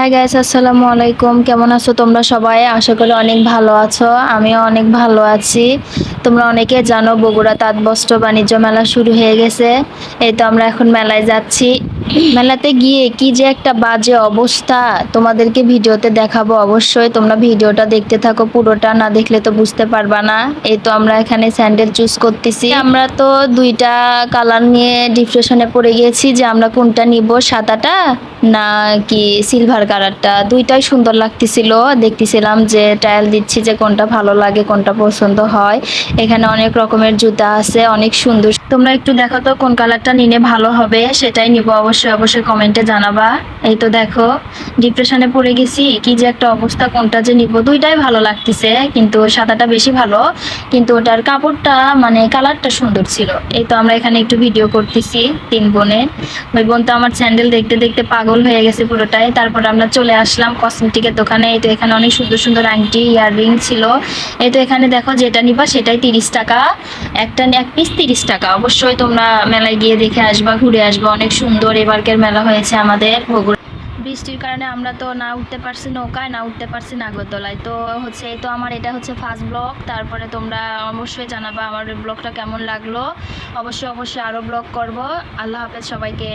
Hi guys, আসসালামু আলাইকুম। কেমন আছো তোমরা সবাই? আশা করি অনেক ভালো আছো। আমিও অনেক ভালো আছি। তোমরা অনেকে জানো বগুড়া তাঁত বস্ত্র বাণিজ্য মেলা শুরু হয়ে গেছে। এই তো আমরা এখন মেলায় যাচ্ছি। মেলাতে গিয়ে কি যে একটা বাজে অবস্থা, তোমাদেরকে ভিডিওতে দেখাবো। অবশ্যই তোমরা ভিডিওটা দেখতে থাকো পুরোটা, না দেখলে তো বুঝতে পারবা না। এই তো আমরা এখানে স্যান্ডেল চুজ করতেছি। আমরা তো দুইটা কালার নিয়ে ডিপ্রেশনে পড়ে গিয়েছি যে আমরা কোনটা নিব, সাদাটা না কি সিলভার কালারটা। দুইটাই সুন্দর লাগতেছিল, দেখতেছিলাম যে ট্রায়াল দিচ্ছি যে কোনটা ভালো লাগে, কোনটা পছন্দ হয়। এখানে অনেক রকমের জুতা আছে, অনেক সুন্দর। তোমরা একটু দেখো তো কোন কালারটা নিলে ভালো হবে, সেটাই নিব। অবশ্যই অবশ্যই কমেন্টে জানাবা। এই তো দেখো, ডিপ্রেশনে পড়ে গেছি, কি যে একটা অবস্থা, কোনটা যে নিব। দুইটাই ভালো লাগতেছে, কিন্তু সাদাটা বেশি ভালো, কিন্তু ওটার কাপড়টা মানে কালারটা সুন্দর ছিল। এই তো আমরা এখানে একটু ভিডিও করতেছি তিন বোনে। ওই বোন তো আমার স্যান্ডেল দেখতে দেখতে পাগল হয়ে গেছে পুরোটাই। তারপর আমরা চলে আসলাম কসমেটিকের দোকানে। এই তো এখানে অনেক সুন্দর সুন্দর আংটি, ইয়াররিং ছিল। এই তো এখানে দেখো, যেটা নিবা সেটাই 30 টাকা, একটা এক পিস 30 টাকা। অবশ্যই তোমরা মেলায় গিয়ে দেখে আসবা, ঘুরে আসবা। অনেক সুন্দর এবারকার মেলা হয়েছে আমাদের বগুড়া। বৃষ্টির কারণে আমরা তো না উঠতে পারছি নৌকায়, না উঠতে পারছি নাগরদোলায়। তো হচ্ছে এই তো আমার এটা হচ্ছে ফার্স্ট ব্লগ। তারপরে তোমরা অবশ্যই জানাবা আমার ব্লগটা কেমন লাগলো। অবশ্যই অবশ্যই আরও ব্লগ করব। আল্লাহ হাফেজ সবাইকে।